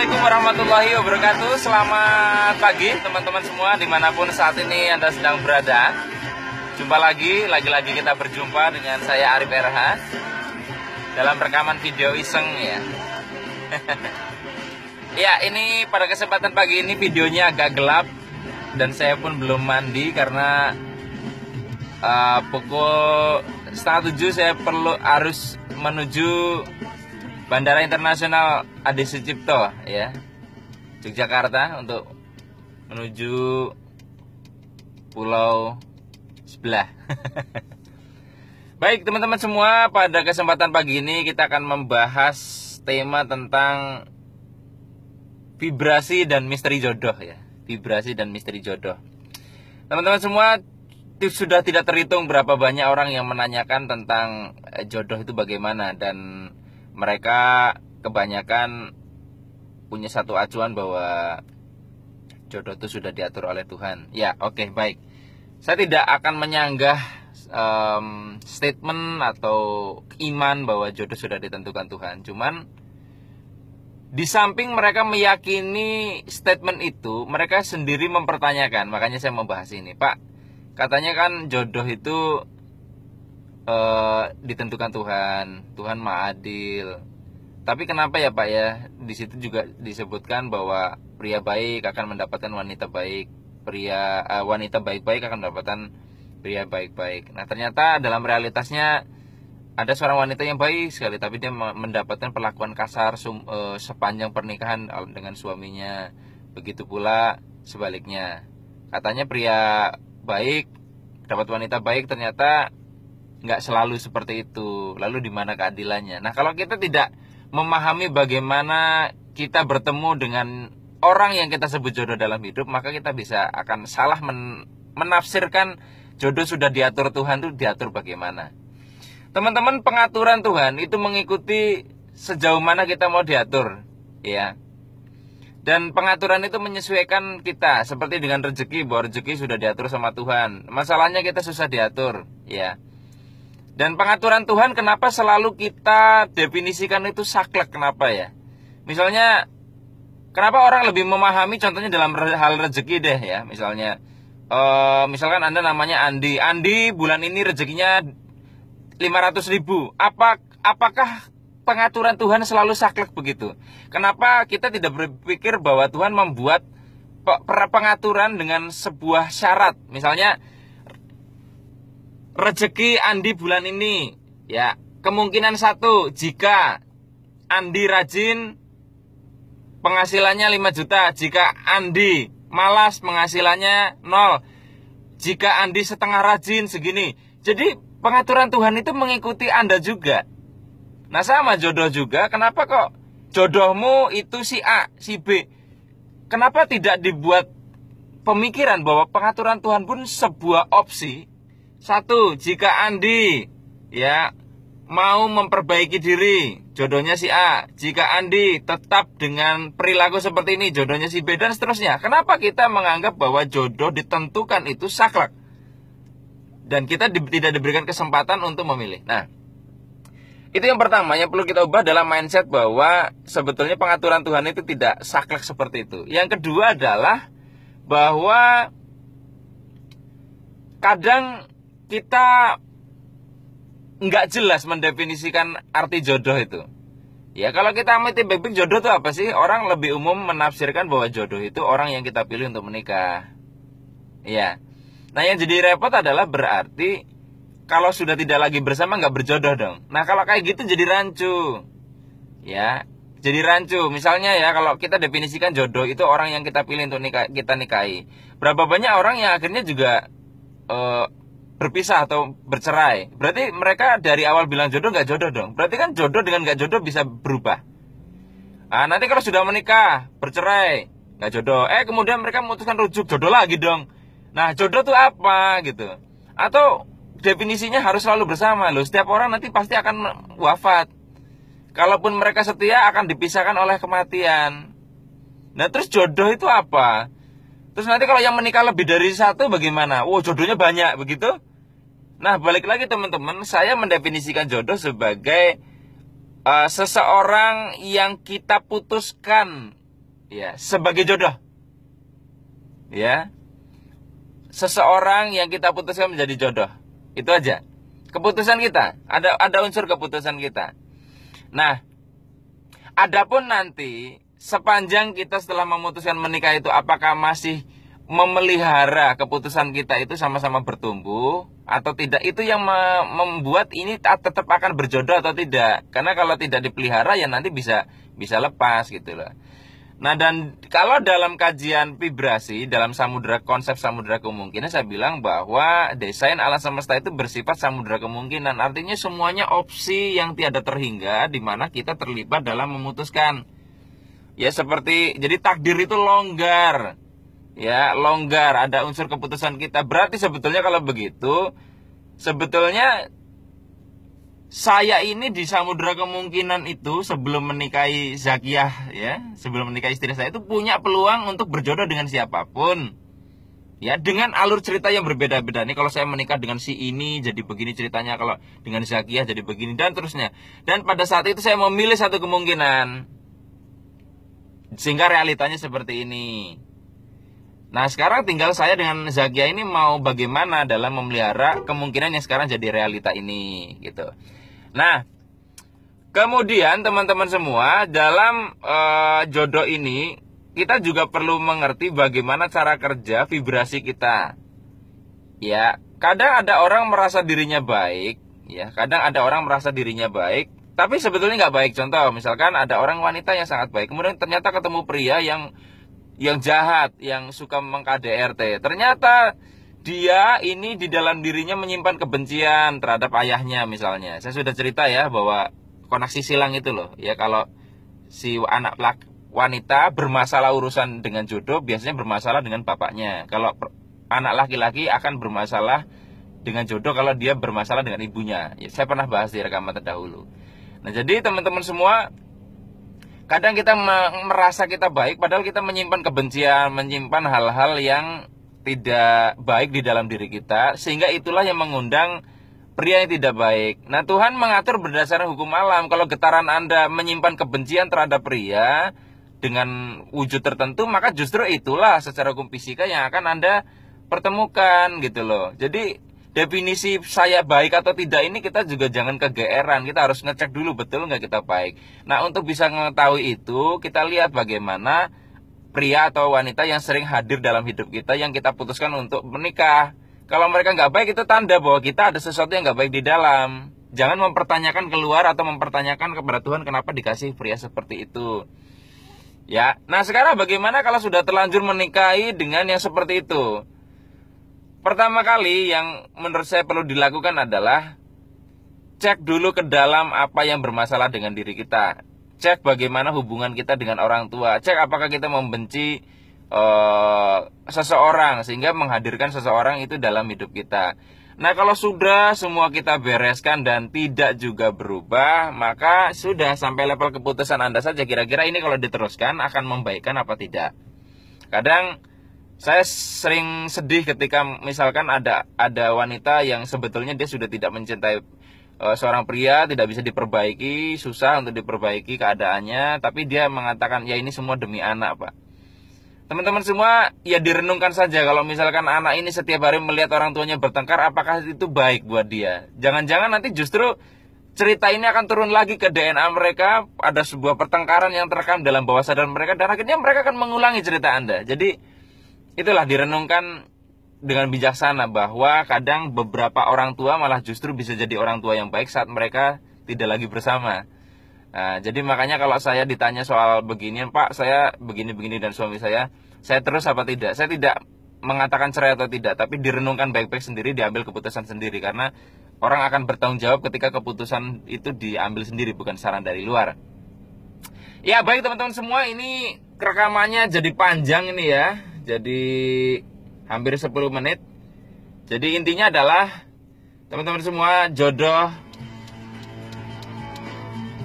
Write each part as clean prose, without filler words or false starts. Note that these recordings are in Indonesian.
Assalamualaikum warahmatullahi wabarakatuh. Selamat pagi teman-teman semua dimanapun saat ini Anda sedang berada. Jumpa lagi kita berjumpa dengan saya Arif RH dalam rekaman video iseng ya. Ya, ini pada kesempatan pagi ini videonya agak gelap dan saya pun belum mandi karena pukul 6:30 saya harus menuju Bandara Internasional Adi Sucipto ya, Yogyakarta, untuk menuju pulau sebelah. Baik teman-teman semua, pada kesempatan pagi ini kita akan membahas tema tentang vibrasi dan misteri jodoh ya. Vibrasi dan misteri jodoh. Teman-teman semua, sudah tidak terhitung berapa banyak orang yang menanyakan tentang jodoh itu bagaimana, dan mereka kebanyakan punya satu acuan bahwa jodoh itu sudah diatur oleh Tuhan. Ya, oke, baik. Saya tidak akan menyanggah statement atau iman bahwa jodoh sudah ditentukan Tuhan. Cuman di samping mereka meyakini statement itu, mereka sendiri mempertanyakan. Makanya saya membahas ini. Pak, katanya kan jodoh itu ditentukan Tuhan. Tuhan Maha Adil. Tapi kenapa ya Pak ya, di situ juga disebutkan bahwa pria baik akan mendapatkan wanita baik, wanita baik-baik akan mendapatkan pria baik-baik. Nah, ternyata dalam realitasnya ada seorang wanita yang baik sekali, tapi dia mendapatkan perlakuan kasar sepanjang pernikahan dengan suaminya. Begitu pula sebaliknya. Katanya pria baik dapat wanita baik, ternyata nggak selalu seperti itu. Lalu di mana keadilannya? Nah, kalau kita tidak memahami bagaimana kita bertemu dengan orang yang kita sebut jodoh dalam hidup, maka kita akan salah menafsirkan jodoh sudah diatur Tuhan itu diatur bagaimana. Teman-teman, pengaturan Tuhan itu mengikuti sejauh mana kita mau diatur, ya. Dan pengaturan itu menyesuaikan kita, seperti dengan rezeki, bahwa rezeki sudah diatur sama Tuhan. Masalahnya kita susah diatur, ya. Dan pengaturan Tuhan kenapa selalu kita definisikan itu saklek, kenapa ya? Misalnya, kenapa orang lebih memahami, contohnya dalam hal rezeki deh ya. Misalkan Anda namanya Andi. Andi bulan ini rezekinya 500.000. Apakah pengaturan Tuhan selalu saklek begitu? Kenapa kita tidak berpikir bahwa Tuhan membuat pengaturan dengan sebuah syarat? Misalnya, rezeki Andi bulan ini ya, kemungkinan 1, jika Andi rajin penghasilannya 5 juta, jika Andi malas penghasilannya 0, jika Andi setengah rajin segini. Jadi pengaturan Tuhan itu mengikuti Anda juga. Nah, sama jodoh juga. Kenapa kok jodohmu itu si A, si B? Kenapa tidak dibuat pemikiran bahwa pengaturan Tuhan pun sebuah opsi? 1, jika Andi ya mau memperbaiki diri, jodohnya si A. Jika Andi tetap dengan perilaku seperti ini, jodohnya si B, dan seterusnya. Kenapa kita menganggap bahwa jodoh ditentukan itu saklek dan kita tidak diberikan kesempatan untuk memilih? Nah, itu yang pertama yang perlu kita ubah dalam mindset, bahwa sebetulnya pengaturan Tuhan itu tidak saklek seperti itu. Yang kedua adalah bahwa kadang kita nggak jelas mendefinisikan arti jodoh itu. Ya, kalau kita amati baik-baik, jodoh itu apa sih? Orang lebih umum menafsirkan bahwa jodoh itu orang yang kita pilih untuk menikah. Ya. Nah, yang jadi repot adalah berarti kalau sudah tidak lagi bersama nggak berjodoh dong. Nah, kalau kayak gitu jadi rancu. Ya, jadi rancu. Misalnya ya, kalau kita definisikan jodoh itu orang yang kita pilih untuk kita nikahi. Berapa banyak orang yang akhirnya juga berpisah atau bercerai. Berarti mereka dari awal bilang jodoh nggak jodoh dong. Berarti kan jodoh dengan nggak jodoh bisa berubah. Nah, nanti kalau sudah menikah, bercerai, nggak jodoh. Kemudian mereka memutuskan rujuk, jodoh lagi dong. Nah, jodoh itu apa gitu? Atau definisinya harus selalu bersama loh. Setiap orang nanti pasti akan wafat. Kalaupun mereka setia akan dipisahkan oleh kematian. Nah, terus jodoh itu apa? Terus nanti kalau yang menikah lebih dari 1 bagaimana? Jodohnya banyak begitu? Nah, balik lagi teman-teman, saya mendefinisikan jodoh sebagai seseorang yang kita putuskan ya, sebagai jodoh. Ya. Seseorang yang kita putuskan menjadi jodoh. Itu aja. Keputusan kita, ada unsur keputusan kita. Nah, adapun nanti sepanjang kita setelah memutuskan menikah itu apakah masih memelihara keputusan kita itu sama-sama bertumbuh atau tidak, itu yang membuat ini tetap akan berjodoh atau tidak. Karena kalau tidak dipelihara ya nanti bisa lepas gitu loh. Nah, dan kalau dalam kajian vibrasi, dalam konsep samudera kemungkinan, saya bilang bahwa desain alam semesta itu bersifat samudera kemungkinan. Artinya semuanya opsi yang tiada terhingga, di mana kita terlibat dalam memutuskan. Ya seperti, jadi takdir itu longgar. Ya, longgar, ada unsur keputusan kita. Berarti sebetulnya kalau begitu, sebetulnya saya ini di samudera kemungkinan itu sebelum menikahi Zakiyah, ya, sebelum menikahi istri saya itu punya peluang untuk berjodoh dengan siapapun. Ya, dengan alur cerita yang berbeda-beda. Nih kalau saya menikah dengan si ini jadi begini ceritanya, kalau dengan Zakiyah jadi begini dan terusnya. Dan pada saat itu saya memilih satu kemungkinan. Sehingga realitanya seperti ini. Nah, sekarang tinggal saya dengan Zakiyah ini mau bagaimana dalam memelihara kemungkinan yang sekarang jadi realita ini, gitu. Nah, kemudian teman-teman semua, dalam jodoh ini kita juga perlu mengerti bagaimana cara kerja vibrasi kita. Ya, kadang ada orang merasa dirinya baik, ya, kadang ada orang merasa dirinya baik, tapi sebetulnya nggak baik. Contoh, misalkan ada orang wanita yang sangat baik, kemudian ternyata ketemu pria yang jahat, yang suka meng-KDRT. Ternyata dia ini di dalam dirinya menyimpan kebencian terhadap ayahnya misalnya. Saya sudah cerita ya bahwa koneksi silang itu loh. Ya, kalau si anak wanita bermasalah urusan dengan jodoh, biasanya bermasalah dengan bapaknya. Kalau anak laki-laki akan bermasalah dengan jodoh kalau dia bermasalah dengan ibunya. Ya, saya pernah bahas di rekaman terdahulu. Nah, jadi teman-teman semua, kadang kita merasa kita baik, padahal kita menyimpan kebencian, menyimpan hal-hal yang tidak baik di dalam diri kita, sehingga itulah yang mengundang pria yang tidak baik. Nah, Tuhan mengatur berdasarkan hukum alam. Kalau getaran Anda menyimpan kebencian terhadap pria dengan wujud tertentu, maka justru itulah secara hukum fisika yang akan Anda pertemukan gitu loh. Jadi definisi saya baik atau tidak ini kita juga jangan kegeeran. Kita harus ngecek dulu betul nggak kita baik. Nah, untuk bisa mengetahui itu, kita lihat bagaimana pria atau wanita yang sering hadir dalam hidup kita yang kita putuskan untuk menikah. Kalau mereka nggak baik, itu tanda bahwa kita ada sesuatu yang nggak baik di dalam. Jangan mempertanyakan keluar atau mempertanyakan kepada Tuhan kenapa dikasih pria seperti itu. Ya, nah sekarang bagaimana kalau sudah terlanjur menikahi dengan yang seperti itu? Pertama kali yang menurut saya perlu dilakukan adalah cek dulu ke dalam apa yang bermasalah dengan diri kita. Cek bagaimana hubungan kita dengan orang tua. Cek apakah kita membenci seseorang sehingga menghadirkan seseorang itu dalam hidup kita. Nah, kalau sudah semua kita bereskan dan tidak juga berubah, maka sudah sampai level keputusan Anda saja. Kira-kira ini kalau diteruskan akan membaikkan apa tidak. Kadang saya sering sedih ketika misalkan ada wanita yang sebetulnya dia sudah tidak mencintai seorang pria, tidak bisa diperbaiki, susah untuk diperbaiki keadaannya, tapi dia mengatakan, ya ini semua demi anak, Pak. Teman-teman semua, ya direnungkan saja, kalau misalkan anak ini setiap hari melihat orang tuanya bertengkar, apakah itu baik buat dia? Jangan-jangan nanti justru cerita ini akan turun lagi ke DNA mereka, ada sebuah pertengkaran yang terekam dalam bawah sadar mereka, dan akhirnya mereka akan mengulangi cerita Anda. Jadi, itulah direnungkan dengan bijaksana bahwa kadang beberapa orang tua malah justru bisa jadi orang tua yang baik saat mereka tidak lagi bersama. Nah, jadi makanya kalau saya ditanya soal beginian, Pak, saya begini-begini dan suami saya terus apa tidak? Saya tidak mengatakan cerai atau tidak, tapi direnungkan baik-baik sendiri, diambil keputusan sendiri. Karena orang akan bertanggung jawab ketika keputusan itu diambil sendiri, bukan saran dari luar. Ya, baik teman-teman semua, ini rekamannya jadi panjang ini ya. Jadi hampir 10 menit. Jadi intinya adalah teman-teman semua, jodoh,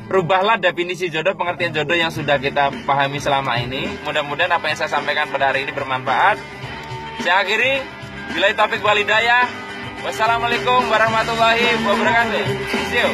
rubahlah definisi jodoh, pengertian jodoh yang sudah kita pahami selama ini. Mudah-mudahan apa yang saya sampaikan pada hari ini bermanfaat. Saya akhiri, billahi taufiq wal hidayah. Wassalamualaikum warahmatullahi wabarakatuh. See you.